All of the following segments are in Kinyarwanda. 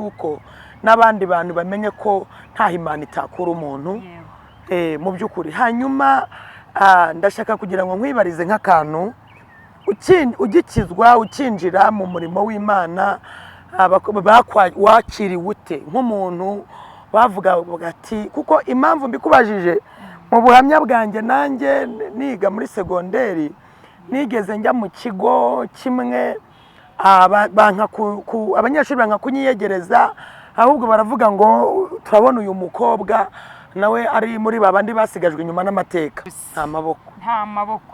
uko n'abandi bantu bamenye ko nta Imana itakura umuntu mu by'ukuri. Hanyuma ndashaka kugira ngo nkwibarize nk'akantu ugikizwa ukinjira mu murimo w'Imana wakiriwe ute nk'umuntu bavuga ati, kuko impamvu mbikubajije mu buhamya bwanjye, nanjye niga muri segonderi nigeze njya mu kigo kimwe, abanyeshuri banka kunyiyegereza, ahubwo baravuga ngo turabona uyu mukobwa nawe ari muri babandi basigajwe inyuma n'amateka, nta maboko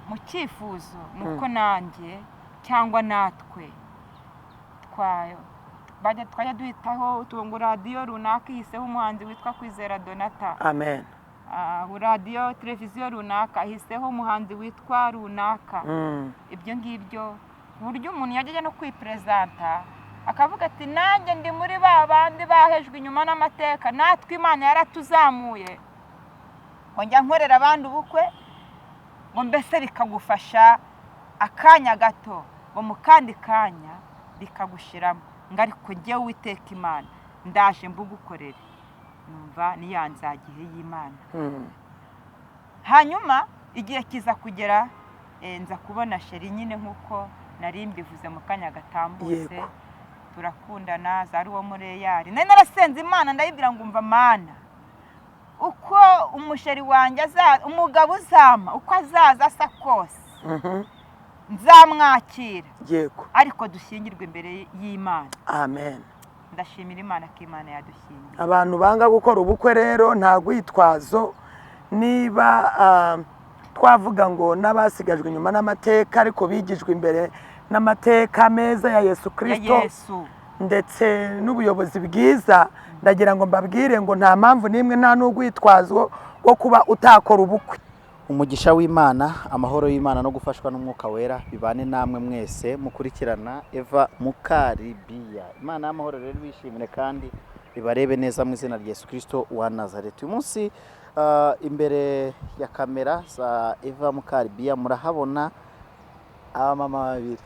mu cyifuzo nuko nanjye cyangwa natwe twajya duhitaho utungo radiyo runaka ihiseho umuhanzi witwa Kwizera Donata, amen, radiyo televiziyo runaka ihiseho umuhanzi witwa runaka, ibyo ngibyo ku buryo umuntu yajya no kwiperezanta akavuga ati nanjye ndi muri ba bandi bahejwe inyuma n'amateka, natwe Imana yaratuzamuye ngo njya nkorera abandi ubukwe, ngo mbese bikagufasha akanya gato, ngo mu kandi kanya bikagushiramo, ngo ariko njyewe Uwiteka Imana ndaje mbugukorere, numva niyanzagihe y'Imana. Hanyuma igihe kiza kugera, nza kubona sheri nyine nk'uko nari mbivuze mu kanya gatambutse, turakundana, zari uwo muri Eyari, nari narasenze Imana ndayibwira ngo umva Mana, uko umusheri wanjye umugabo uzama uko azaza asa kose nzamwakira, ariko dushyingirwe imbere y'Imana. Amen. Ndashimira Imana ko Imana yadushyingiye. Abantu banga gukora ubukwe rero nta gwitwazo, niba twavuga ngo n'abasigajwe inyuma n'amateka ariko bigijwe imbere n'amateka meza ya Yesu Kristo ndetse n'ubuyobozi bwiza, ndagira ngo mbabwire ngo nta mpamvu n'imwe, nta n'ugwitwazo wo kuba utakora ubukwe. Umugisha w'Imana, amahoro y'Imana no gufashwa n'Umwuka Wera bibane namwe mwese mukurikirana Eva Mukaribiya. Imana y'amahoro rero bishimire kandi bibarebe neza mu izina rya Yesu Kristo wa Nazareti. Uyu munsi imbere ya kamera za Eva Mukaribiya murahabona abamama babiri.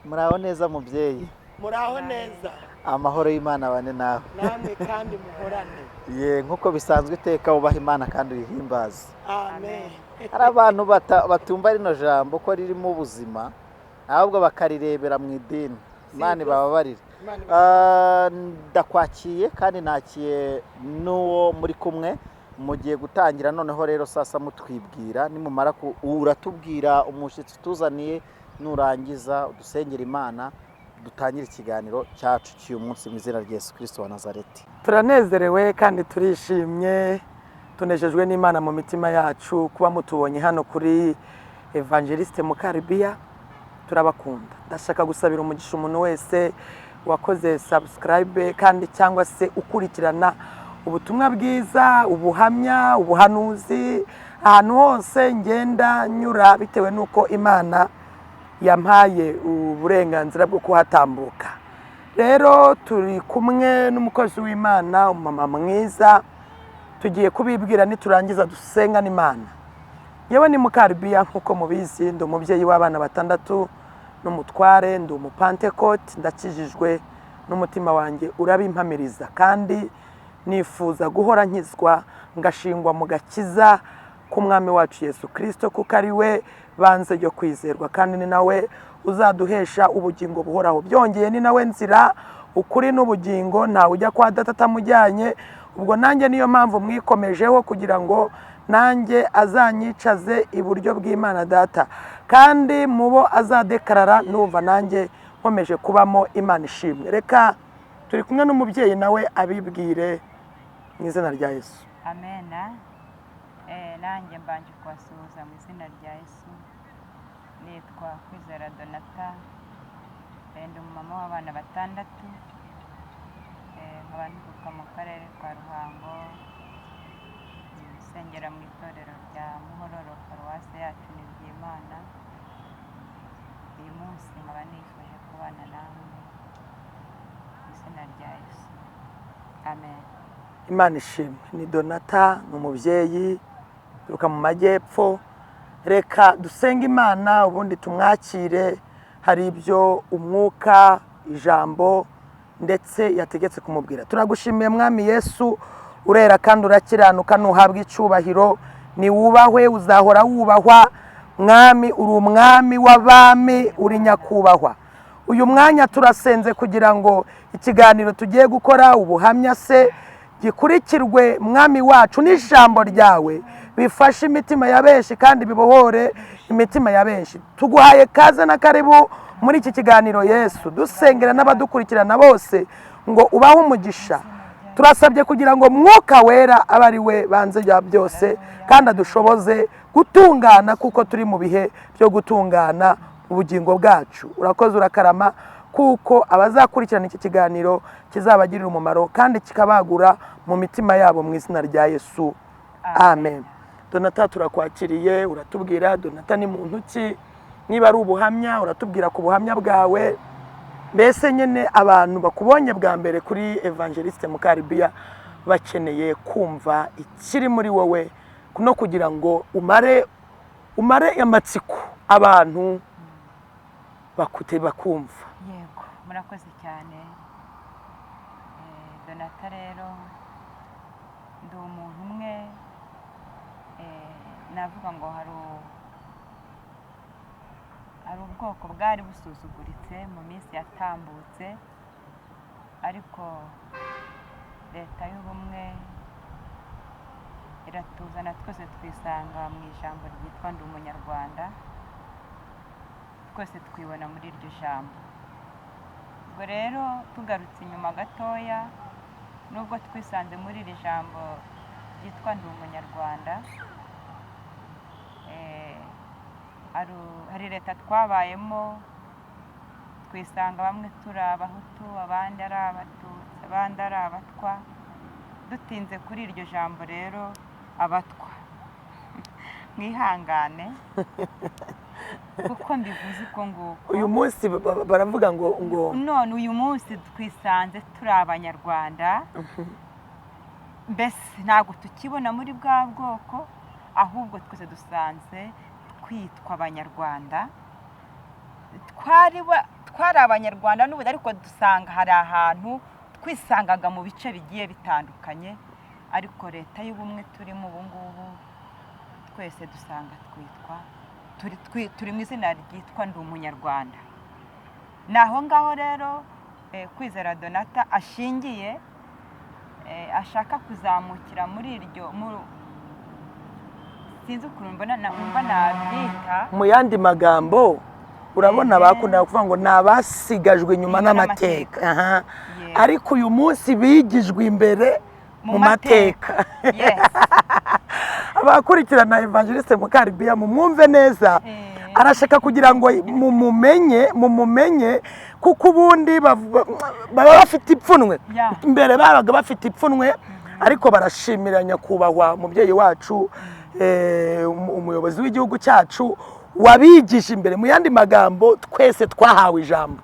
Muraho neza mubyeyi? Muraho neza. Amahoro y'Imana bane nawe. Namwe kandi muhorane. Nkuko bisanzwe iteka ubaha Imana kandi uyihimbaza. Amen. Hari abantu batumva rino jambo ko ririmo ubuzima, ahubwo bakarirebera mu idini. Imana ibababarire. Ndakwakiye kandi nakiye n'uwo muri kumwe, mugiye gutangira noneho rero sasa mutwibwira, nimumara uratubwira umushyitsi tuzaniye, nurangiza udusengera Imana dutangire ikiganiro cyacu cy'uyu munsi mu izina rya Yesu Kristo wa Nazareti. Turanezerewe kandi turishimye, tunejejwe n'Imana mu mitima yacu kuba mutubonye hano kuri Evangeliste Mukaribiya. Turabakunda. Ndashaka gusabira umugisha umuntu wese wakoze subscribe kandi cyangwa se ukurikirana ubutumwa bwiza, ubuhamya, ubuhanuzi, ahantu hose ngenda nyura bitewe nuko Imana yampaye uburenganzira bwo kuhatambuka. Rero turi kumwe n'umukozi w'Imana, umama mwiza, tugiye kubibwira niturangiza dusenga n'Imana. Yewe ni Mukaribiya nkuko mubizi, ndi umubyeyi w'abana 6 n'umutware, ndi umupantekote, ndakijijwe n'umutima wanjye urabimpamiriza, kandi nifuza guhora nkizwa ngashingwa mu gakiza k'Umwami wacu Yesu Kristo, kuko ari we banze ryo kwizerwa, kandi ni nawe uzaduhesha ubugingo buhoraho. Byongeye ni nawe nzira, ukuri n'ubugingo, ntawe ujya kwa Data atamujyanye. Ubwo nanjye niyo mpamvu mwikomejeho kugira ngo nanjye azanyicaze iburyo bw'Imana Data, kandi mubo azadekarara numva nanjye nkomeje kubamo Imana ishimwe. Reka turi kumwe n'umubyeyi nawe abibwire mu izina rya Yesu. Amen. Nanjye mbanje kubasuhuza mu izina rya Yesu. Nitwa Kwizera Donata, ndi umumama w'abana 6, nkaba nturuka mu karere ka Ruhango, nsengera mu itorero rya Muhororo, paruwase yacu ni Byimana. Uyu munsi nkaba nifuje kubana namwe mu izina rya Yesu. Amen. Imana ishimwe. Ni Donata, ni umubyeyi, turuka mu majyepfo. Reka dusenge Imana ubundi tumwakire hari ibyo umwuka, ijambo ndetse yategetse kumubwira. Turagushimiye mwami Yesu, urera kandi urakiranuka, nuhabwa icyubahiro, ni wubahwe, uzahora wubahwa mwami, uri umwami w'abami, uri nyakubahwa. Uyu mwanya turasenze kugira ngo ikiganiro tugiye gukora, ubuhamya se, gikurikirwe mwami wacu n'ijambo ryawe, bifashe imitima ya benshi kandi bibohore imitima ya benshi. Tuguhaye kaze na karibu muri iki kiganiro Yesu, dusengera n'abadukurikirana bose ngo ubahe umugisha. Turasabye kugira ngo Mwuka Wera abe ari we banze bya byose kandi adushoboze gutungana, kuko turi mu bihe byo gutungana ubugingo bwacu. Urakoze urakarama, kuko abazakurikirana iki kiganiro kizabagirira umumaro kandi kikabagura mu mitima yabo mu izina rya Yesu, amen. Donata, turakwakiriye, uratubwira Donata ni muntu ki, niba ari ubuhamya uratubwira ku buhamya bwawe. Mbese nyine abantu bakubonye bwa mbere kuri Evangeliste Mukaribiya bakeneye kumva ikiri muri wowe, no kugira ngo umare amatsiko abantu bakumva. Yego, murakoze cyane. Donata rero ndi umuntu umwe, navuga ngo hari ubwoko bwari busuzuguritse mu minsi yatambutse, ariko leta y'ubumwe iratuzana twese twisanga mu ijambo ryitwa ndi umunyarwanda, twese twibona muri iryo jambo. Ubwo rero tugarutse inyuma gatoya, nubwo twisanze muri iri jambo ryitwa ndi umunyarwanda, hari leta twabayemo, twisanga bamwe turi abahutu, abandi ari abatutsi, abandi ari abatwa. Dutinze kuri iryo jambo rero, abatwa mwihangane kuko mbivuze uko nguko. Uyu munsi baravuga ngo none uyu munsi twisanze turi abanyarwanda, mbese ntabwo tukibona muri bwa bwoko, ahubwo twese dusanze kwitwa abanyarwanda. Twari abanyarwanda n'ubu, ariko dusanga hari ahantu twisangaga mu bice bigiye bitandukanye, ariko leta y'ubumwe turimo ubu ngubu twese dusanga turi mu izina ryitwa ndi umunyarwanda. Ni aho ngaho rero Kwizera Donata ashingiye, ashaka kuzamukira muri iryo, sinzi ukuntu mbona nabyita. Mu yandi magambo, urabona bakunda kuvuga ngo nabasigajwe inyuma n'amateka, ariko uyu munsi bigijwe imbere mu mateka. Abakurikirana Evangeliste Mukaribiya mumwumve neza, arashaka kugira ngo mumumenye, kuko ubundi baba bafite ipfunwe. Mbere babaga bafite ipfunwe, ariko barashimira nyakubahwa umubyeyi wacu, umuyobozi w'igihugu cyacu wabigije imbere. Mu yandi magambo, twese twahawe ijambo.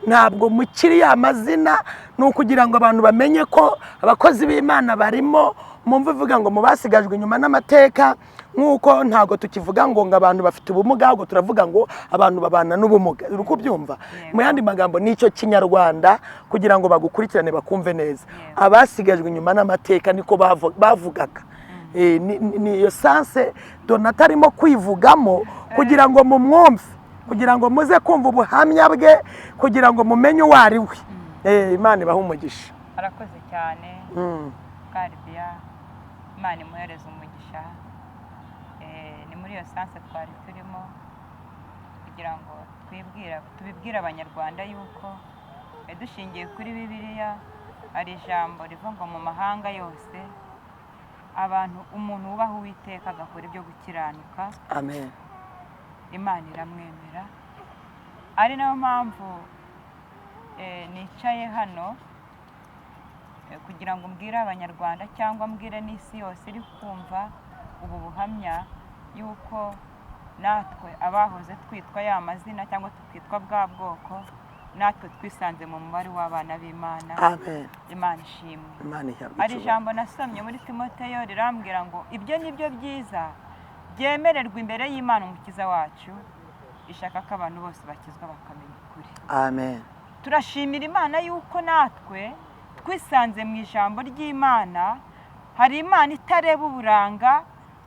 Ntabwo mukiri ya mazina, ni ukugira ngo abantu bamenye ko abakozi b'Imana barimo. Mumva ivuga ngo mubasigajwe inyuma n'amateka, nk'uko ntabwo tukivuga ngo abantu bafite ubumuga, ahubwo turavuga ngo abantu babana n'ubumuga. Uri kubyumva? Mu yandi magambo, nicyo kinyarwanda, kugira ngo bagukurikirane bakumve neza. Abasigajwe inyuma n'amateka niko bavugaga. Ni iyo sanse Donata arimo kwivugamo, kugira ngo mumwumve, kugira ngo muze kumva ubuhamya bwe, kugira ngo mumenye uwo ari we. Imana ibahe umugisha. Arakoze cyane Mukaribiya, Imana imuhereze umugisha. Ni muri iyo sanse twari turimo, kugira ngo tubibwire abanyarwanda yuko dushingiye kuri Bibiliya hari ijambo rivuga ngo mu mahanga yose umuntu wubaha Uwiteka agakora ibyo gukiranuka, amen, Imana iramwemera. Ari nayo mpamvu nicaye hano kugira ngo mbwire abanyarwanda, cyangwa mbwire n'isi yose iri kumva ubu buhamya, yuko natwe abahoze twitwa ya mazina cyangwa tukitwa bwa bwoko, natwe twisanze mu mubare w'abana b'Imana. Amen. Imana ishimwe. Imana ihabwe Ari ijambo nasomye muri Timoteyo rirambwira ngo ibyo nibyo byiza byemererwa imbere y'Imana umukiza wacu, ishaka ko abantu bose bakizwa bakamenya ukuri. amen. Turashimira Imana yuko natwe twisanze mu ijambo ry'Imana. Hari Imana itareba uburanga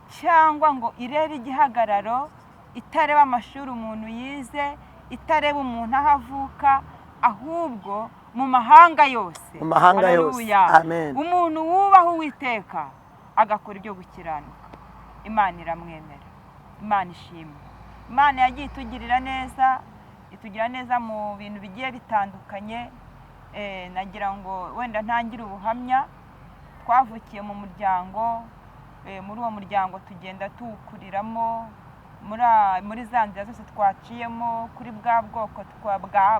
cyangwa ngo irebe igihagararo, itareba amashuri umuntu yize, itareba umuntu aho avuka, ahubwo mu mahanga yose, Mu mahanga yose. Haleluya. Amen. Umuntu wubaha Uwiteka agakora ibyo gukiranuka, Imana iramwemera. Imana ishimwe. Imana yagiye itugirira neza, itugira neza mu bintu bigiye bitandukanye. Nagira ngo wenda ntangire ubuhamya. Twavukiye mu muryango, muri uwo muryango tugenda tuwukuriramo, muri za nzira zose twaciyemo, kuri bwa bwoko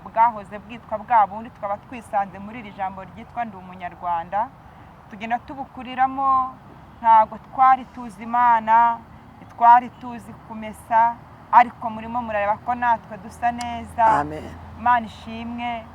bwahoze bwitwa bwa bundi twaba twisanze muri iri jambo ryitwa ndi umunyarwanda. Tugenda tubukuriramo, ntabwo twari tuzi Imana, twari tuzi kumesa, ariko murimo murareba ko natwe dusa neza. Amen. Imana ishimwe.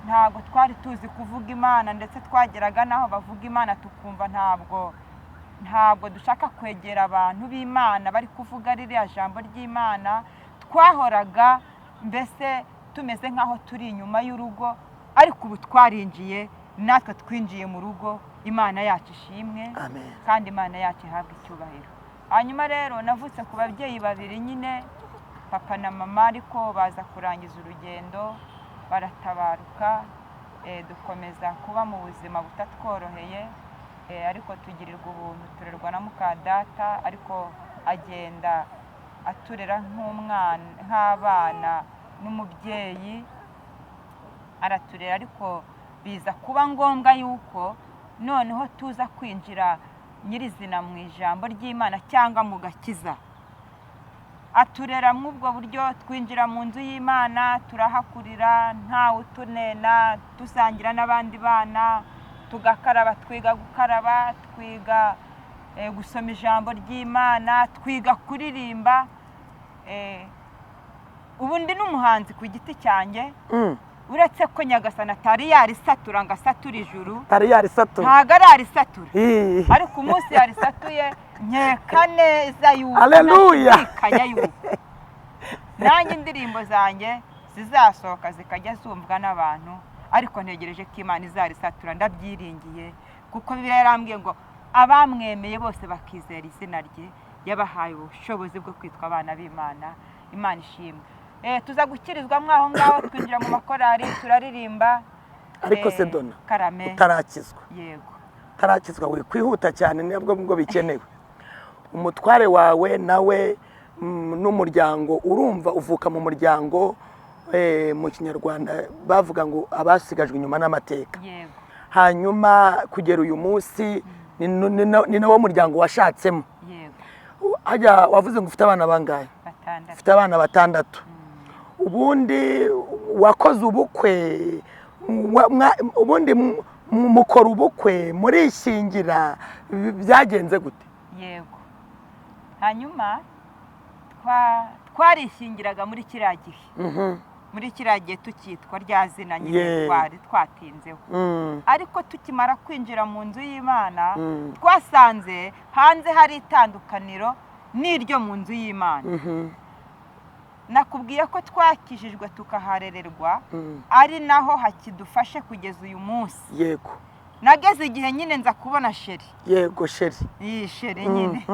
Ntabwo twari tuzi kuvuga Imana, ndetse twageraga n'aho bavuga Imana tukumva ntabwo dushaka kwegera abantu b'Imana bari kuvuga ririya jambo ry'Imana. Twahoraga mbese tumeze nk'aho turi inyuma y'urugo, ariko ubu twarinjiye, natwe twinjiye mu rugo. Imana yacu ishimwe. Amen. Kandi Imana yacu ihabwa icyubahiro. Hanyuma rero navutse ku babyeyi babiri nyine, papa na mama, ariko baza kurangiza urugendo baratabaruka. Dukomeza kuba mu buzima butatworoheye, ariko tugirirwa ubuntu, turerwa na muka data, ariko agenda aturera nk'abana n'umubyeyi, araturera. Ariko biza kuba ngombwa yuko noneho tuza kwinjira nyirizina mu ijambo ry'Imana cyangwa mu gakiza. Aturera muri ubwo buryo, twinjira mu nzu y'Imana, turahakurira ntawe utunena, dusangira n'abandi bana, tugakaraba, twiga gukaraba, twiga gusoma ijambo ry'Imana, twiga kuririmba. Ubu ndi n'umuhanzi ku giti cyanjye, uretse ko Nyagasani atari yarisatura ngo asature ijuru, ntabwo ararisatura, ariko umunsi yarisatuye nkeka neza yuko ntashidikanya yuko nanjye indirimbo zanjye zizasohoka zikajya zumvwa n'abantu, ariko ntegereje ko Imana izarisatura, ndabyiringiye, kuko Bibiliya yarambwiye ngo abamwemeye bose bakizera izina rye yabahaye ubushobozi bwo kwitwa abana b'Imana. Imana ishimwe. Tuza gukirizwa mwaho ngaho, twinjira mu makorari, turaririmba. Ariko se Dona, Karame, utarakizwa, yego, utarakizwa, we kwihuta cyane nibwo bikenewe. Umutware wawe nawe n'umuryango, urumva uvuka mu muryango, mu Kinyarwanda bavuga ngo abasigajwe inyuma n'amateka. yego, Hanyuma kugera uyu munsi ni nawo muryango washatsemo. yego, Hajya wavuze ngo ufite abana bangahe? batandatu. Ufite abana 6. Ubundi wakoze ubukwe, ubundi mukora ubukwe, murishingira, byagenze gute? Yego. Hanyuma twarishingiraga muri kiriya gihe. Muri kiriya gihe tukitwa rya zina nyine twari twatinzeho. Ariko tukimara kwinjira mu nzu y'Imana, twasanze hanze hari itandukaniro n'iryo mu nzu y'Imana. Nakubwiye ko twakijijwe tukaharererwa, ari naho hakidufashe kugeza uyu munsi. Yego. Nageze igihe nyine nza kubona sheri. Yego, sheri. Iyi sheri nyine.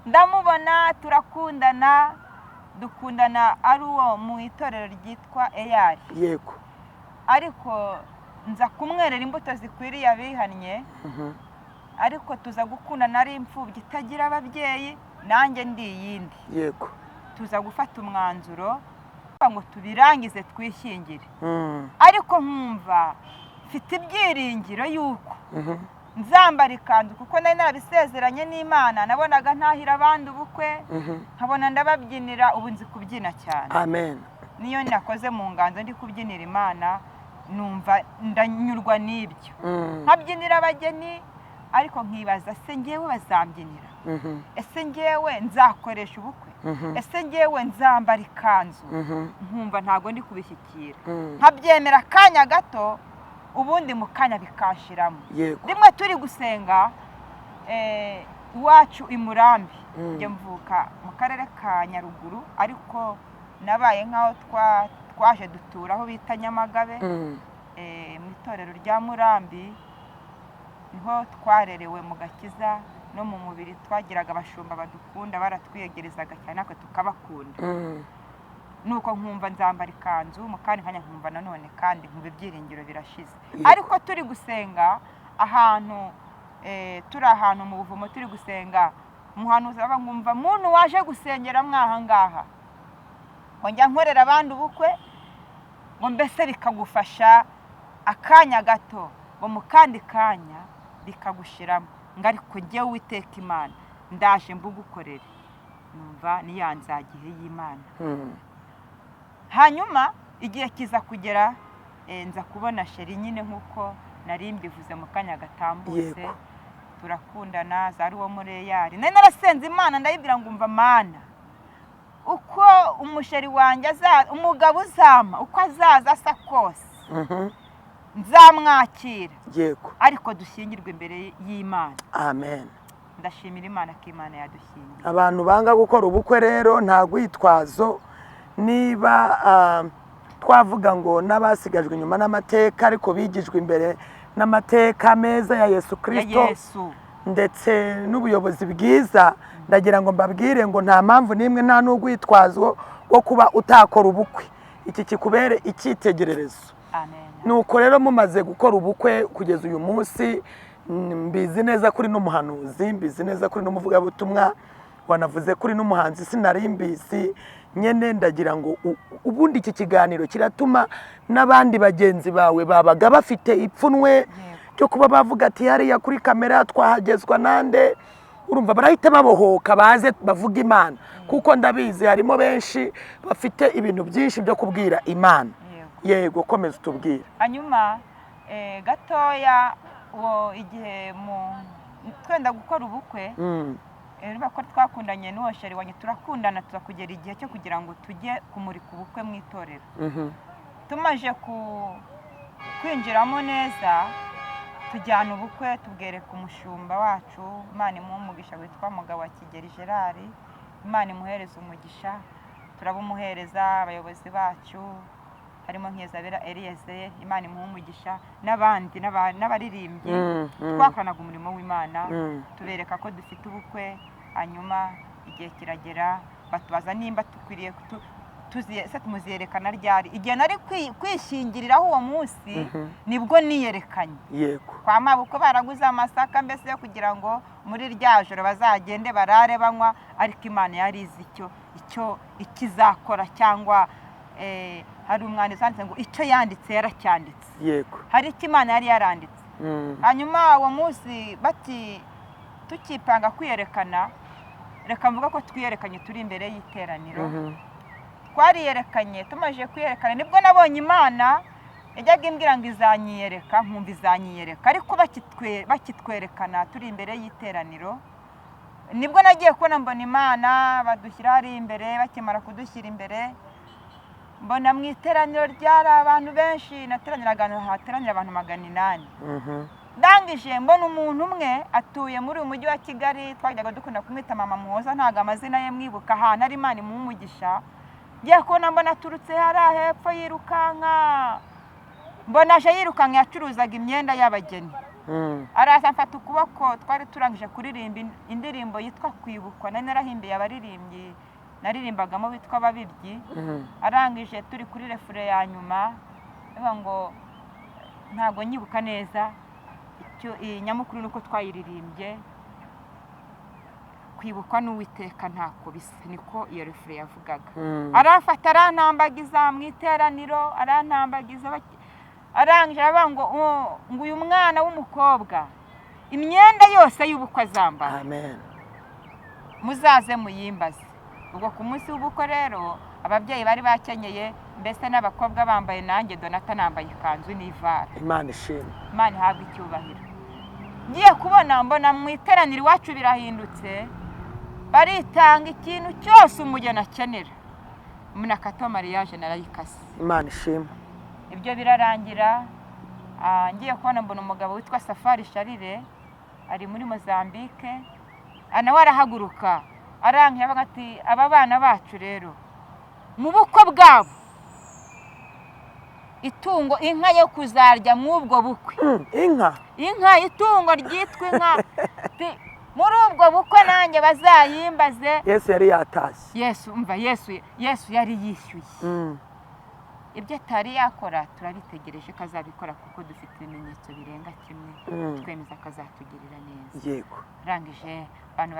Ndamubona, turakundana, dukundana ari uwo mu itorero ryitwa Eyari. Yego. Ariko nza kumwerera imbuto zikwiriye abihannye, ariko tuza gukundana ari imfubyi itagira ababyeyi, nanjye ndi iyindi. Yego. Tuza gufata umwanzuro ngo tubirangize twishyingire. Ariko nkumva mfite ibyiringiro yuko nzambara ikanzu, kuko nari narabisezeranye n'Imana. Nabonaga ntahira abandi ubukwe, nkabona ndababyinira. Ubu nzi kubyina cyane. Amen. Niyo nakoze mu nganzo ndi kubyinira Imana, numva ndanyurwa n'ibyo. Nkabyinira abageni, ariko nkibaza, se ngewe bazambyinira? Ese ngewe nzakoresha ubukwe? Ese ngewe nzambara ikanzu? Nkumva ntabwo ndi kubishyikira. Nkabyemera akanya gato, ubundi mu kanya bikashiramo. Yego. Rimwe turi gusenga, iwacu i Murambi njye mvuka mu karere ka Nyaruguru ariko nabaye nk'aho twaje dutura aho bita Nyamagabe mu itorero rya Murambi niho twarerewe mu gakiza no mu mubiri twagiraga abashumba badukunda baratwiyegerezaga cyane natwe tukabakunda nuko nkumva nzambara ikanzu mu kandi kanya nkumva nanone kandi nkumva ibyiringiro birashize ariko turi gusenga ahantu turi ahantu mu buvumo turi gusenga umuhanuzi aba nkumva muntu waje gusengera mwaha ngaha ngo njya nkorera abandi ubukwe ngo mbese bikagufasha akanya gato ngo mu kandi kanya bikagushiramo ngo ariko njye Uwiteka Imana ndaje mbugukorere numva niyanzagihe y'Imana hanyuma igihe kiza kugera nza kubona sheri nyine nkuko nari mbivuze mu kanya gatambutse turakundana zari uwo mureyari nari narasenze Imana ndayibwira ngo umva Mana uko umusheri wanjye umugabo uzama uko azaza asa kose nzamwakira yego ariko dushyingirwe imbere y'Imana. Amen. Ndashimira Imana ko Imana yadushyingiye. Abantu banga gukora ubukwe rero nta gwitwazo niba twavuga ngo n'abasigajwe inyuma n'amateka ariko bigijwe imbere n'amateka meza ya Yesu Kristo ndetse n'ubuyobozi bwiza ndagira ngo mbabwire ngo nta mpamvu nimwe nta n'ugwitwazo wo kuba utakora ubukwe iki kikubere icyitegererezo. Amen. Nuko rero mumaze gukora ubukwe kugeza uyu munsi mbizi neza kuri n'umuhanuzi mbizi neza kuri n'umuvugabutumwa wanavuze kuri n'umuhanzi sinari mbizi nyene ndagira ngo ubundi iki kiganiro kiratuma n'abandi bagenzi bawe babaga bafite ipfunwe cyo kuba bavuga ati hariya kuri kamera twahagezwa nande urumva barahita babohoka baze bavuga Imana kuko ndabizi harimo benshi bafite ibintu byinshi byo kubwira Imana. Yego komeza tubwira. Hanyuma gatoya uwo igihe twenda gukora ubukwe niba ko twakundanye n'uwo sheri wanjye turakundana tuzakugera igihe cyo kugira ngo tujye kumurika ubukwe mu itorero. Tumaje kwinjiramo neza tujyana ubukwe tubwereka umushumba wacu Imana imuha witwa Mugabo wa Kigeli Gerard Imana imuhereza umugisha turabumuhereza abayobozi bacu harimo nk'Izabera Eliezer Imana imuha umugisha n'abandi n'abaririmbyi twakoranaga umurimo w'Imana tubereka ko dufite ubukwe hanyuma igihe kiragera batubaza nimba tukwiriye tumuziyerekana ryari igihe nari kwishingiriraho uwo munsi nibwo niyerekanye. Yego kwa mabukwe baraguze amasaka mbese yo kugira ngo muri rya joro bazagende barare banywa ariko Imana yari izi icyo ikizakora cyangwa hari umwanditsi wanditse ngo icyo yanditse yaracyanditse. Yego hari icyo Imana yari yaranditse. Hanyuma uwo munsi bati tukipanga kwiyerekana reka mvuga ko twiyerekanye turi imbere y'iteraniro twariyerekanye tumaje kwiyerekana nibwo nabonye Imana yajyaga imbwira ngo izanyiyereka nkumva izanyiyereka ariko bakitwerekana turi imbere y'iteraniro nibwo nagiye kubona mbona Imana badushyira hari imbere bakimara kudushyira imbere mbona mu iteraniro ryari abantu benshi nateraniraga ahantu hateranira abantu 800. Ndangije mbona umuntu umwe atuye muri uyu mujyi wa Kigali twajyaga dukunda kumwita Mama Muhoza ntago amazina ye mwibuka ahantu ari Imana imuha umugisha ngiye kubona mbona aturutse hari hepfo yirukanka mbona aje yirukanka yacuruzaga imyenda y'abageni araza mfata ukuboko twari turangije kuririmba indirimbo yitwa Kwibukwa nari narahimbiye abaririmbyi naririmbagamo bitwa Ababibyi arangije turi kuri refure ya nyuma ngo ntago nyibuka neza icyo nyamukuru nuko twayiririmbye kwibukwa n'Uwiteka ntako bisa niko iyo refure yavugaga. Arafata arantambagiza mu iteraniro arantambagiza arangije ngo uyu mwana w'umukobwa imyenda yose y'ubukwe azambara. Amen. Muzaze muyimbaze. Ubwo ku munsi w'ubukwe rero ababyeyi bari bakenyeye mbese n'abakobwa bambaye nanjye Donata nambaye ikanzu n'ivara. Imana ishimwe. Imana ihabwa icyubahiro. Ngiye kubona mbona mu iteraniro iwacu birahindutse baritanga ikintu cyose umugeni akenera munakato mariage narayikase. Imana ishimwe. Ibyo birarangira ngiye kubona mbona umugabo witwa Safari Sharire ari muri Mozambique nawe arahaguruka arangiye avuga ati aba bana bacu rero mu bukwe bwabo itungo inka yo kuzarya mw'ubwo bukwe. Inka itungo ryitwa inka muri ubwo bukwe nanjye bazayimbaze. Yesu yari yatashye. Yesu yari yishyuye. Ibyo atari yakora turabitegereje ko azabikora kuko dufite ibimenyetso birenga kimwe twemeza ko azatugirira neza. Yego. Arangije abantu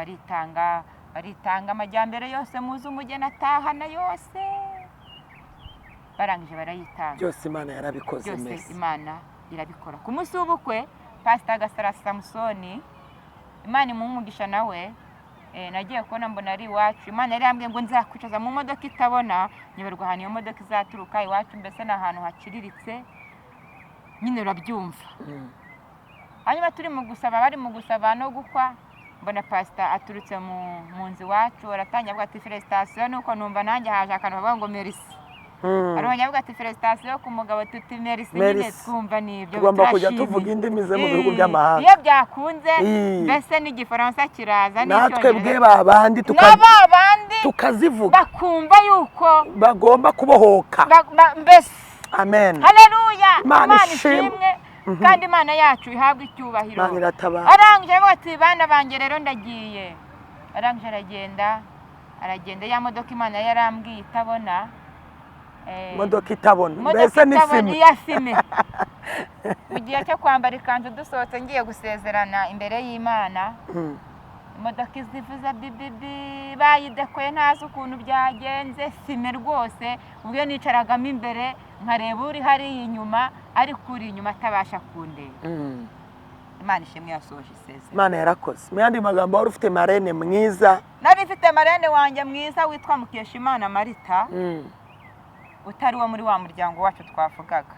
baritanga amajyambere yose muzi umugeni atahana yose barangije barayitanga. Byose Imana yarabikoze byose mesi. Imana irabikora. Ku munsi w'ubukwe Pastor Gasara Samusoni Imana imumugisha nawe nagiye kubona mbona ari iwacu. Imana yari yambwiye ngo nzakwicaza mu modoka itabona nyoberwa ahantu iyo modoka izaturuka iwacu mbese ni ahantu hakiriritse nyine urabyumva. Hanyuma turi mu gusaba bari mu gusaba no gukwa mbona Pastor aturutse mu nzu iwacu aratangira avuga ati felicitation nuko numva nanjye haje akantu bavuga ngo merci. Arongera avuga ati felicitation ku mugabo tuti merci nyine twumva nibyo tugomba kujya tuvuga indimi ze mu bihugu by'amahanga. Iyo byakunze mbese n'igifaransa kiraza natwe bwe babandi tukazivuga bakumva yuko bagomba kubohoka mbese. Amen. Haleluya. Imana ishimwe kandi Imana yacu ihabwa icyubahiro. Arangije avuga ati bana banjye rero ndagiye. Arangije aragenda ya modoka Imana yarambwiye itabona. Modoka itabona mbese ni fime. Mu gihe cyo kwambara ikanzu dusohotse ngiye gusezerana imbere y'Imana. Imodoka izivuza bibibi bayidekoye ntazi ukuntu byagenze fime rwose. Ubwo nicaragamo imbere nkareba uri hari inyuma ariko uri inyuma atabasha kundeba. Imana ishimwe yasohoje isezerano. Imana yarakoze. Mu yandi magambo wari ufite marene mwiza. Nari mfite marene wanjye mwiza witwa Mukeshimana Marita. Utari wo muri wa muryango wacu twavugaga.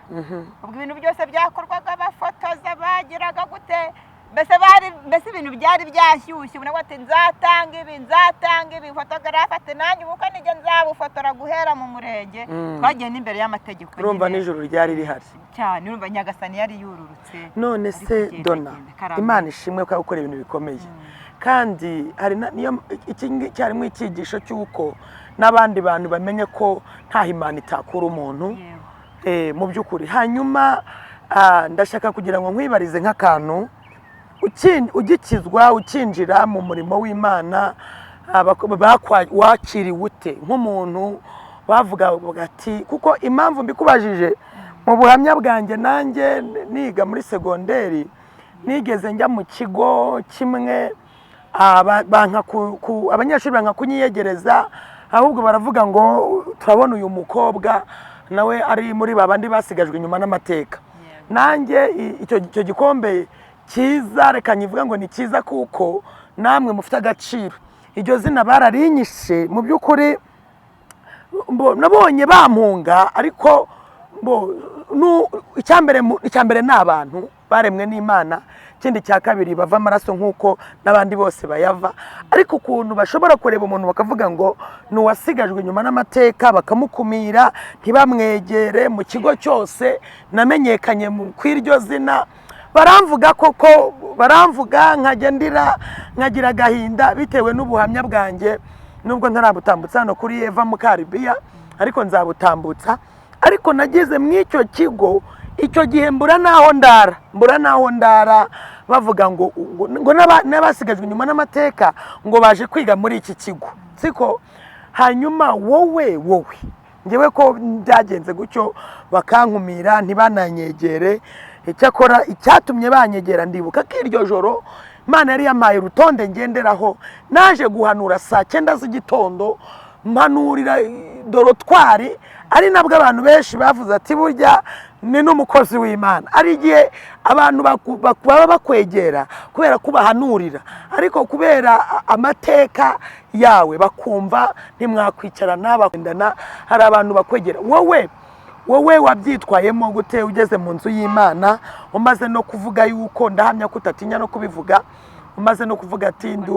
Ubwo ibintu byose byakorwaga bafotoza bagiraga gute mbese ibintu byari byashyushye ubona ati nzatanga ibi photographe ati nanjye uko nige nzabufotora guhera mu murenge. Twagiye n'imbere y'amategeko. Urumva nijoro ryari rihari cyane. Urumva Nyagasani yari yururutse. None se Donna Imana ishimwe ko gukora ibintu bikomeye. Kandi hari niyo cyarimo icyigisho cy'uko n'abandi bantu bamenye ko nta Imana itakura umuntu mu by'ukuri. Hanyuma ndashaka kugira ngo nkwibarize nk'akantu ugikizwa ukinjira mu murimo w'Imana wakiriwe ute nk'umuntu bavuga ati kuko impamvu mbikubajije mu buhamya bwanjye nanjye niga muri segonderi nigeze njya mu kigo kimwe abanyeshuri banka kunyiyegereza ahubwo baravuga ngo turabona uyu mukobwa nawe ari muri babandi basigajwe inyuma n'amateka. Nanjye icyo gikombe cyiza reka nyivuga ngo ni cyiza kuko namwe mufite agaciro. Iryo zina bararinyishe mu by'ukuri nabonye bampunga ariko icyambere ni abantu baremwe n'Imana. Ikindi cya kabiri bava amaraso nk'uko n'abandi bose bayava. Ariko ukuntu bashobora kureba umuntu bakavuga ngo ni uwasigajwe inyuma n'amateka bakamukumira ntibamwegere mu kigo cyose namenyekanye ku iryo zina. Baramvuga koko baramvuga nkagira agahinda bitewe n'ubuhamya bwanjye nubwo ntarabutambutsa hano kuri Eva Mukaribiya ariko nzabutambutsa. Ariko nagize mw'icyo kigo icyo gihe mbura naho ndara bavuga ngo n'abasigajwe inyuma n'amateka ngo baje kwiga muri iki kigo siko. Hanyuma wowe ngewe ko byagenze gutyo bakankumira ntibananyegere. Icyakora icyatumye banyegera ndibuka ko iryo joro Imana yari yamaye urutonde ngenderaho. Naje guhanura saa 9 z'igitondo mpanurira dorotwari ari nabwo abantu benshi bavuze ati burya ni n'umukozi w'Imana. Ari igihe abantu baba bakwegera kubera kubahanurira ariko kubera amateka yawe bakumva ntimwakwicarana bakundana. Hari abantu bakwegera. Wowe wabyitwayemo gute ugeze mu nzu y'Imana umaze no kuvuga yuko ndahamya ko utatinya no kubivuga umaze no kuvuga ati ndi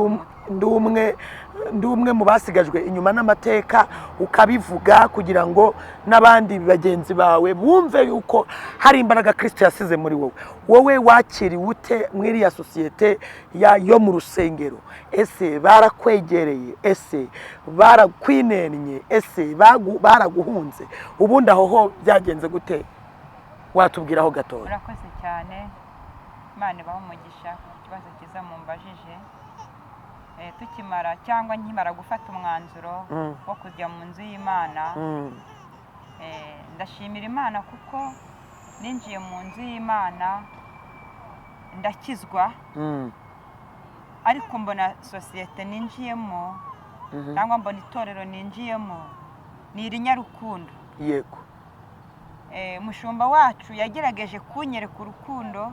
umwe mu basigajwe inyuma n'amateka, ukabivuga kugira ngo n'abandi bagenzi bawe bumve yuko hari imbaraga Kristo yasize muri wowe wakiriwe ute muri iriya sosiyete yo mu rusengero? Ese barakwegereye? Ese barakwinennye? Ese baraguhunze? ubundi aho ho byagenze gute? watubwiraho gatoya. Urakoze cyane, Imana ibahe umugisha ku kibazo cyiza mumbajije. Tukimara cyangwa nkimara gufata umwanzuro wo kujya mu nzu y'Imana, ndashimira Imana kuko ninjiye mu nzu y'Imana ndakizwa, ariko mbona sosiyete ninjiyemo cyangwa mbona itorero ninjiyemo ni irinyarukundo. Yego. Umushumba wacu yagerageje kunyereka urukundo,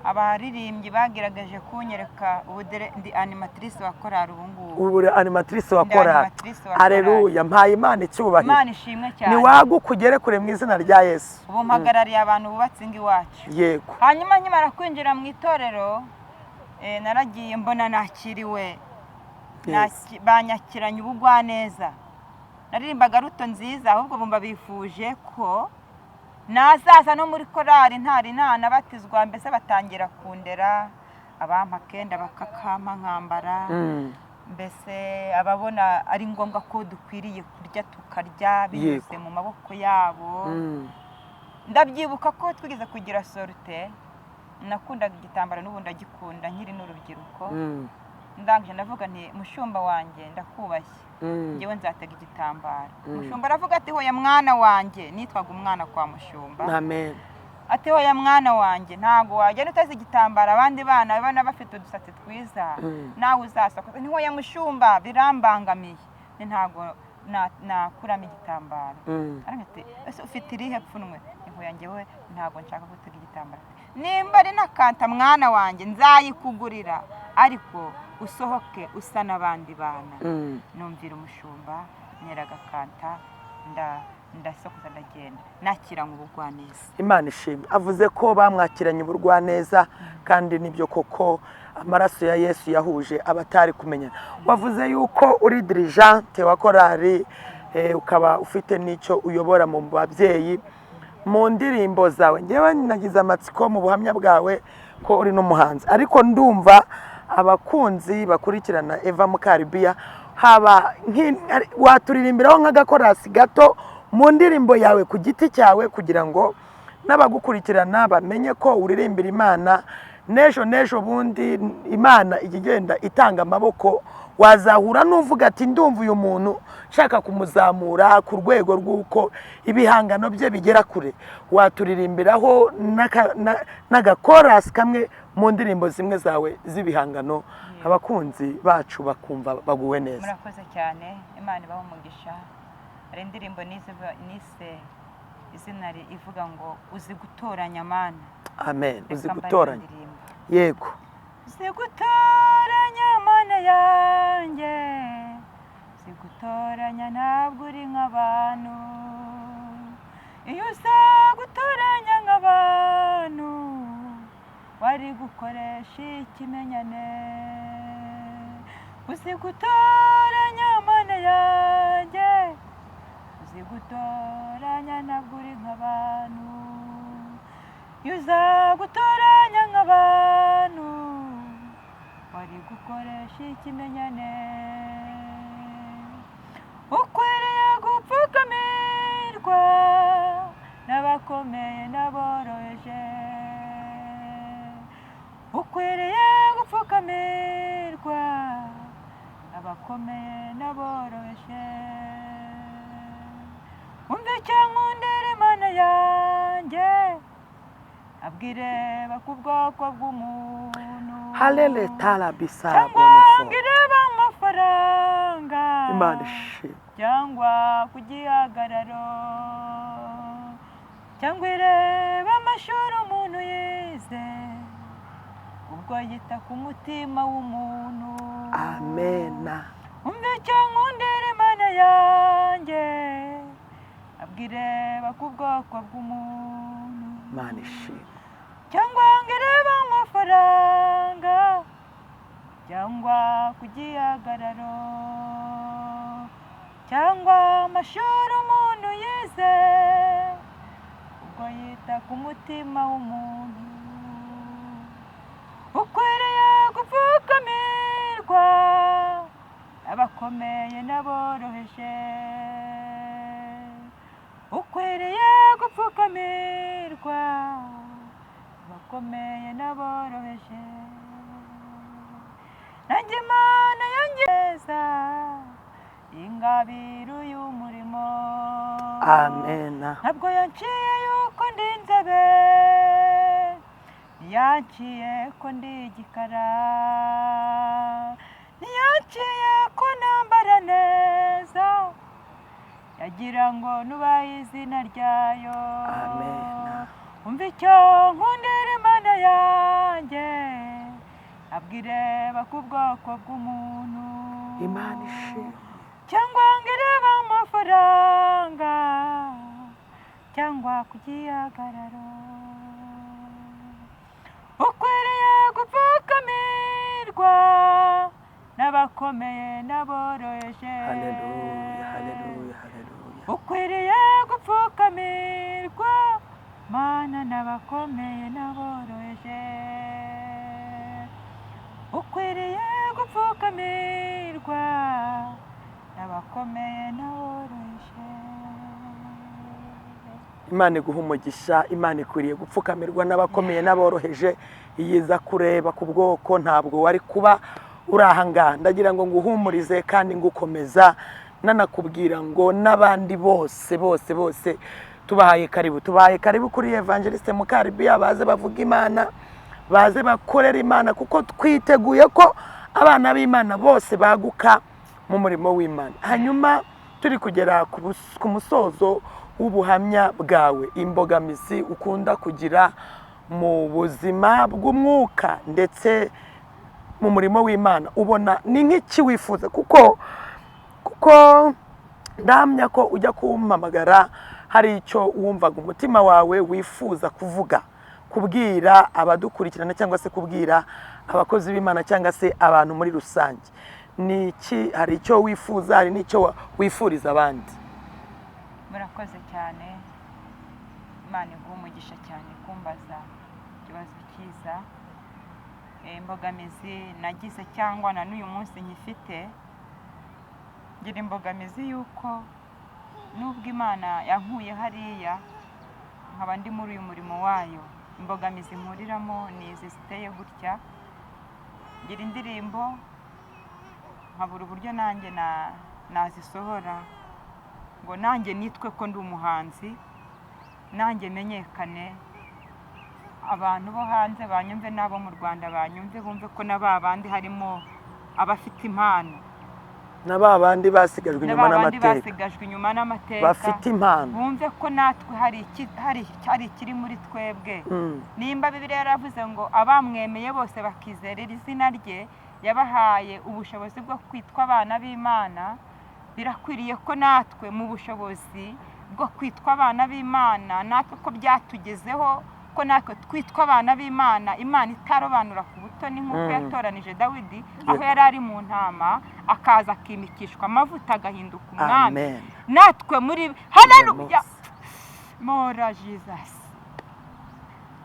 abaririmbyi bagerageje kunyereka. Ubu ndi animatrice wa korali ubu uri animatrice wa korali. Haleluya, mpaye Imana icyubahiro. Imana ishimwe cyane. Niwagukugere kure mu izina rya Yesu. Ubu mpagarariye abantu bubatse ingo iwacu. Yego. Hanyuma nkimara kwinjira mu itorero, naragiye mbona nakiriwe, banyakiranye ubugwaneza. Naririmbaga ruto nziza, ahubwo bumva bifuje ko nazaza no muri korali ntari nanabatizwa, mbese batangira kundera, abampa kenda bakakama nkambara, mbese ababona ari ngombwa ko dukwiriye kurya tukarya binyuze mu maboko yabo. Ndabyibuka ko twigeze kugira sorute, nakundaga igitambaro n'ubu ndagikunda nkiri n'urubyiruko. Ndangije ndavuga nti mushumba wanjye ndakubashye, ngewe nzatega igitambaro. Mushumba aravuga ati hoya mwana wanjye, nitwaga umwana kwa mushumba. Amen. Ati hoya mwana wanjye, ntago wajya uteze igitambaro abandi bana bana bafite udusatsi twiza, nawe uzasokoza. Ni hoya mushumba, birambangamiye, ni ntago nakuramo igitambaro. Arangije ese ufite irihe pfunwe? Ni hoya ngewe ntago nshaka gutega igitambaro. Nimba ari nakanta mwana wanjye nzayikugurira, ariko usohoke usa n'abandi bana. Numvira umushumba, nyeragakanta, ndasokoza ndagenda, nakiranye ubugwaneza. Imana ishimwe. Avuze ko bamwakiranye ubugwaneza, kandi nibyo koko amaraso ya Yesu yahuje abatari kumenyana. Wavuze yuko uri dirigente wa korali, ukaba ufite n'icyo uyobora mu babyeyi. Mu ndirimbo zawe ngewe nagize amatsiko mu buhamya bwawe ko uri n'umuhanzi, ariko ndumva abakunzi bakurikirana Eva Mukaribiya haba waturirimbiraho nk'agakorasi gato mu ndirimbo yawe ku giti cyawe, kugira ngo n'abagukurikirana bamenye ko uririmbira Imana. Nejo bundi Imana igenda itanga amaboko, wazahura n'uvuga ati ndumva uyu muntu nshaka kumuzamura ku rwego rw'uko ibihangano bye bigera kure. Waturirimbiraho n'agakorasi kamwe mu ndirimbo zimwe zawe z'ibihangano, abakunzi bacu bakumva baguwe neza. Murakoze cyane, Imana ibahe umugisha. Hari indirimbo nise izina ivuga ngo uzi gutoranya Mana. Amen. Uzi gutoranya. Yego. Uzi gutoranya Mana yanjye, uzi gutoranya ntabwo uri nk'abantu. Iyo uza gutoranya nk'abantu wari gukoresha ikimenyane. Uzi gutoranya Mana yanjye, uzi gutoranya ntabwo uri nk'abantu. Iyo uza gutoranya nk'abantu wari gukoresha ikimenyane. Ukwiriye gupfukamirwa n'abakomeye n'aboroheje. Ukwiriye gupfukamirwa n'abakomeye n'aboroheje. Umve cyangwa undere Mana yanjye, abwire ku bwoko bw'umuntu. Halele talabisa cyangwa ngireba amafaranga, Imana ishimwe, cyangwa ku gihagararo, cyangwa ireba amashuri umuntu yize, ubwo yita ku mutima w'umuntu. Amena. Umve cyangwa undere Mana yanjye, abwireba ku bwoko bw'umuntu. Imana ishimwe. Cyangwa ngireba amafaranga, cyangwa ku gihagararo cyangwa amashuri umuntu yize, ubwo yita ku mutima w'umuntu. Ukwiriye gupfukamirwa abakomeye n'aboroheje, ukwiriye gupfukamirwa abakomeye n'aboroheje. Nanjye Imana yongeza ingabire y'umurimo. Amen. Ntabwo yanciye yuko ndi inzobe, ntiyanciye ko ndi igikara, ntiyanciye ko nambara neza, yagira ngo nubahe izina ryayo. Amen. Umva icyo nkundira Imana yanjye, abwireba ku bwoko bw'umuntu. Imana ishimwe. Cyangwa ngo irebe amafaranga cyangwa ku gihagararo, ukwiriye gupfukamirwa n'abakomeye n'aboroheje. Haleluya, haleluya, haleluya. Ukwiriye gupfukamirwa Mana n'abakomeye n'aboroheje, ukwiriye gupfukamirwa n'abakomeye n'aboroheje. Imana iguha umugisha. Imana ikwiriye gupfukamirwa n'abakomeye n'aboroheje. Iyiza kureba ku bwoko ntabwo wari kuba uri aha ngaha. Ndagira ngo nguhumurize kandi ngukomeza, nanakubwira ngo n'abandi bose bose bose tubahaye karibu kuri Evangeliste Mukaribiya. Baze bavuga Imana, baze bakorera Imana, kuko twiteguye ko abana b'Imana bose baguka mu murimo w'Imana. Hanyuma turi kugera ku musozo w'ubuhamya bwawe, imbogamizi ukunda kugira mu buzima bw'umwuka ndetse mu murimo w'Imana, ubona ni nk'iki wifuza? kuko ndahamya ko ujya kumpamagara hari icyo wumvaga umutima wawe wifuza kuvuga, kubwira abadukurikirana cyangwa se kubwira abakozi b'Imana cyangwa se abantu muri rusange. Ni iki? Hari icyo wifuza, hari n'icyo wifuriza abandi? Murakoze cyane. Imana iguha umugisha cyane kumbaza ikibazo cyiza. Imbogamizi nagize cyangwa na n'uyu munsi nkifite, ngira imbogamizi yuko nubwo Imana yankuye hariya nkaba ndi muri uyu murimo wayo, imbogamizi mpuriramo ni izi ziteye gutya. Ngira indirimbo nkabura uburyo nanjye nazisohora ngo nanjye nitwe ko ndi umuhanzi, nanjye menyekane, abantu bo hanze banyumve, n'abo mu Rwanda banyumve, bumve ko na ba bandi harimo abafite impano, na ba bandi basigajwe inyuma n'amateka, bafite impano, bumve ko natwe hari ikiri muri twebwe. Nimba Bibiliya yaravuze ngo abamwemeye bose bakizerera izina rye, yabahaye ubushobozi bwo kwitwa abana b'Imana. Birakwiriye ko natwe mu bushobozi bwo kwitwa abana b'Imana, natwe ko byatugezeho ko natwe twitwa abana b'Imana, Imana itarobanura ku butoni nk'uko yatoranije Dawidi aho yari ari mu ntama, akaza akimikishwa amavuta agahinduka umwami. Natwe muri haleluya, mora Jesus,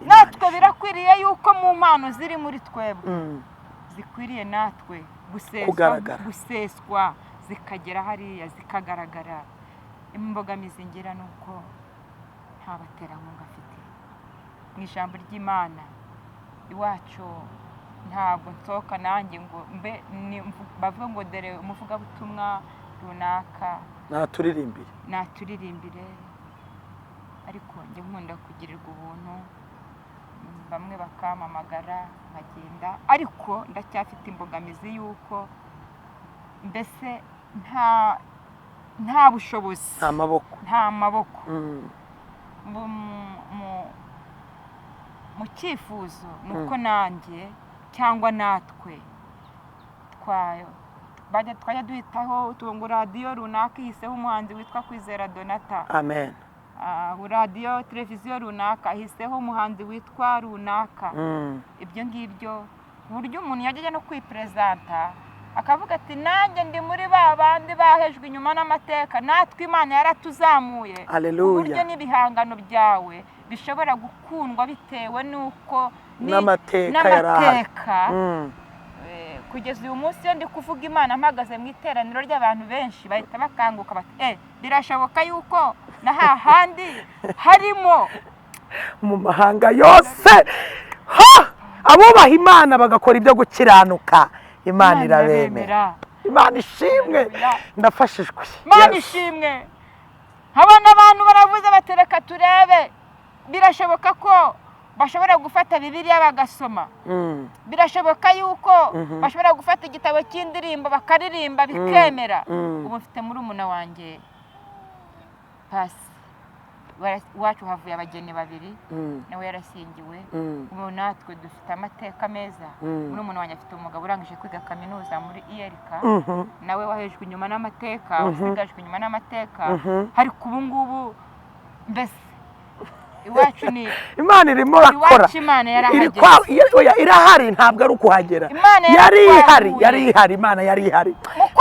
natwe birakwiriye yuko mu mpano ziri muri twebwe zikwiriye natwe guseswa zikagera hariya zikagaragara. Imbogamizi ngira nuko nta baterankunga afite mu ijambo ry'Imana iwacu. Ntabwo nsohoka nanjye ngo bavuga ngo dore umuvugabutumwa runaka naturirimbire, ariko njye nkunda kugirirwa ubuntu, bamwe bakampamagara nkagenda, ariko ndacyafite imbogamizi yuko mbese nta bushobozi, nta maboko. Mu cyifuzo nuko nanjye cyangwa natwe twajya duhitaho ngo radiyo runaka ihiseho umuhanzi witwa Kwizera Donata. Amen. Radiyo televiziyo runaka ihiseho umuhanzi witwa runaka. Ibyo ngibyo ku buryo umuntu yajya no kwiperezanta akavuga ati nanjye ndi muri ba bandi bahejwe inyuma n'amateka, natwe Imana yaratuzamuye ku Haleluya. buryo n'ibihangano byawe bishobora gukundwa bitewe n'uko N'amateka yari ahari. Kugeza uyu munsi iyo ndi kuvuga Imana mpagaze mu iteraniro ry'abantu benshi bahita bakanguka bati birashoboka yuko na hahandi harimo mu mahanga yose abubaha Imana bagakora ibyo gukiranuka, Imana irabemera. Imana ishimwe, ndafashijwe. Imana ishimwe. Habona abantu baravuze batereka turebe, birashoboka ko bashobora gufata Bibiliya bagasoma, birashoboka yuko bashobora gufata igitabo cy'indirimbo bakaririmba bikemera. Ubu mfite murumuna wanjye Pasi wacu havuye abageni babiri, nawe yarashyingiwe. Ubu natwe dufite amateka meza. Murumuna wanjye afite umugabo urangije kwiga kaminuza muri IRK, nawe wahejwe inyuma n'amateka, usigajwe inyuma n'amateka. Ariko ubu ngubu mbese iwacu ni Imana irimo rakora, irahari, ntabwo ari ukuhagera. Yari ihari, Imana yari ihari.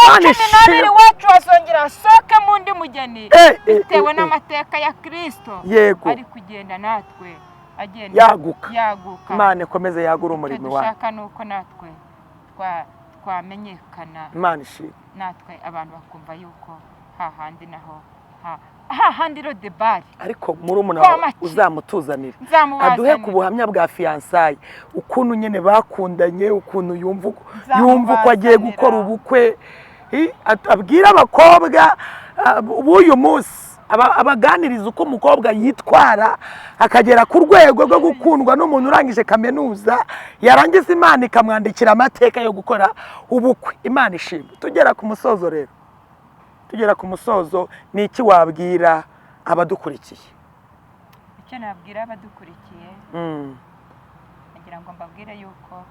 Imana ishimwe. Iwacu hazongera hasohoke mu ndi mugeni bitewe n'amateka ya Kristo. Ari kugenda natwe agenda yaguka. Imana ikomeze yagura umurimo wawe. Dushaka nuko natwe twamenyekana, Imana ishimwe, natwe abantu bakumva yuko hahandi naho hahandi ro debari. Ariko murumuna wawe uzamutuzanire aduhe ku buhamya bwa fiyansaye, ukuntu nyine bakundanye, ukuntu yumva ko agiye gukora ubukwe, abwira abakobwa b'uyu munsi, abaganiriza uko umukobwa yitwara akagera ku rwego rwo gukundwa n'umuntu urangije kaminuza, yarangiza Imana ikamwandikira amateka yo gukora ubukwe. Imana ishimwe. Tugera ku musozo rero, ni iki wabwira abadukurikiye? Icyo nabwira abadukurikiye, nagira ngo mbabwire yuko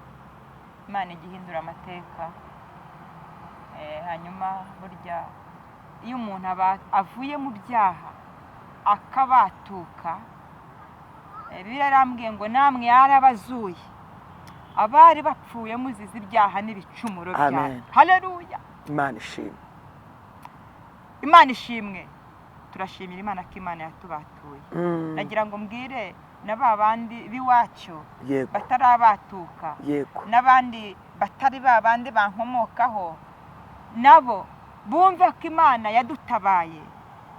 Imana igihindura amateka. Hanyuma burya iyo umuntu avuye mu byaha akabatuka, birarambwiye ngo namwe yarabazuye abari bapfuye muzize ibyaha n'ibicumuro byabo. Haleluya. Imana ishimwe. Imana ishimwe. Turashimira Imana ko Imana yatubatuye. Nagira ngo mbwire na ba bandi biwacu batarabatuka, n'abandi batari ba bandi bankomokaho, nabo bumve ko Imana yadutabaye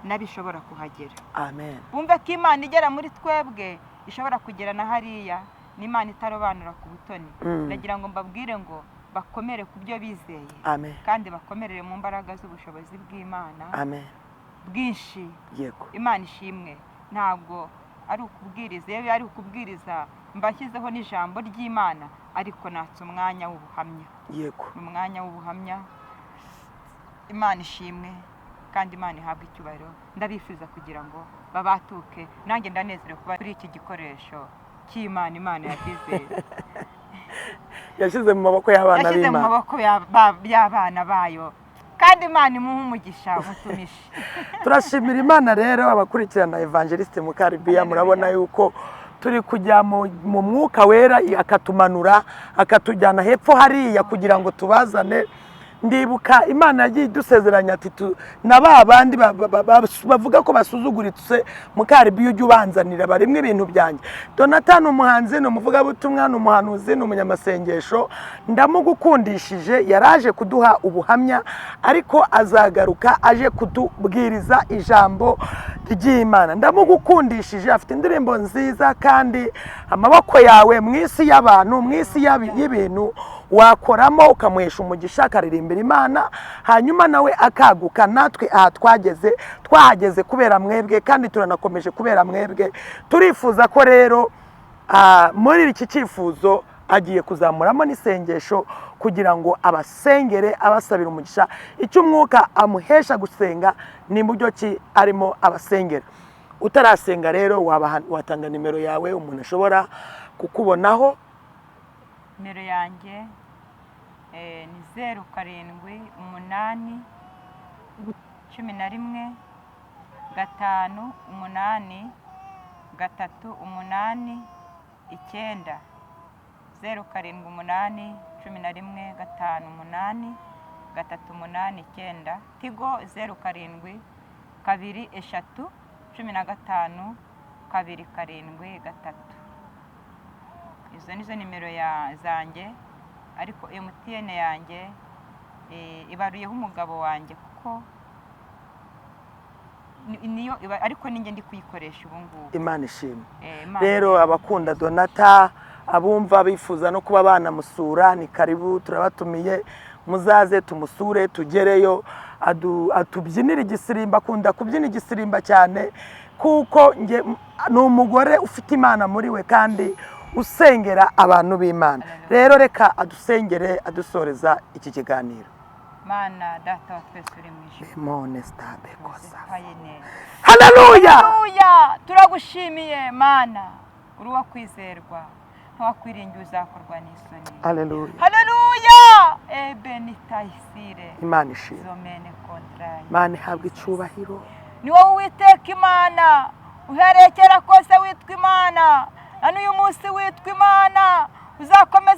nabishobora kuhagera. Amen. Bumve ko Imana igera muri twebwe ishobora kugera na hariya, ni Imana itarobanura ku butoni. Nagira ngo mbabwire ngo bakomere ku byo bizeye, kandi bakomerere mu mbaraga z'ubushobozi bw'Imana bwinshi. Imana ishimwe. Ntabwo ari ukubwiriza, iyo ari ukubwiriza mbashyizeho n'ijambo ry'Imana, ariko natse umwanya w'ubuhamya. Umwanya w'ubuhamya. Imana ishimwe kandi Imana ihabwa icyubahiro. Ndabifuza kugira ngo babatuke, nanjye ndanezerewe kuba kuri iki gikoresho cy'Imana. Imana yashyize mu maboko y'abana b'Imana, yashyize mu maboko y'abana bayo, kandi Imana imuha umugisha umutumishi. Turashimira Imana rero. Abakurikirana Evangeliste Mukaribiya, murabona yuko turi kujya mu mwuka wera, akatumanura akatujyana hepfo hariya kugira ngo tubazane. Ndibuka Imana yagiye idusezeranya ati na ba bandi bavuga ko basuzuguritse Mukaribiya ujye ubanzanira, barimwe ibintu byanjye. Donathan umuhanzi, ni umuvugabutumwa, ni umuhanuzi, ni umunyamasengesho, ndamugukundishije. Yaraje kuduha ubuhamya, ariko azagaruka aje kutubwiriza ijambo ry'Imana. Ndamugukundishije, afite indirimbo nziza, kandi amaboko yawe mu isi y'abantu, mu isi y'ibintu wakoramo ukamuhesha umugisha, akaririmbira Imana, hanyuma nawe akaguka. Natwe aha twahageze kubera mwebwe, kandi turanakomeje kubera mwebwe. Turifuza ko rero muri iki cyifuzo agiye kuzamuramo n'isengesho kugira ngo abasengere, abasabira umugisha. Icyo umwuka amuhesha gusenga ni buryo ki arimo abasengera. Utarasenga rero watanga nimero yawe umuntu ashobora kukubonaho. Nimero yanjye ni 0788 11 5 8 3 8 9, 0788 11 58 389. Tigo 07 2 3 15 273. Izo nizo nimero zanjye, ariko MTN yanjye ibaruyeho umugabo wanjye kuko niyo ariko ninjye ndi kuyikoresha ubu ngubu. Imana ishimwe. Rero abakunda Donata, abumva bifuza no kuba banamusura, ni karibu, turabatumiye muzaze tumusure, tugereyo atubyinira igisirimba. Akunda kubyina igisirimba cyane kuko ni umugore ufite Imana muri we kandi usengera abantu b'Imana. Rero reka adusengere adusoreza iki kiganiro. Mana data wa twese uri mu ijuru, haleluya, turagushimiye Mana, uri uwo kwizerwa, ntiwakwiringiye uzakorwa n'isoni. Haleluya, benitayisire. Imana ishimwe. Mana ihabwe icyubahiro. Ni wowe Uwiteka Imana, uhereye kera kose witwa Imana, na n'uyu munsi witwa Imana, uzakomeza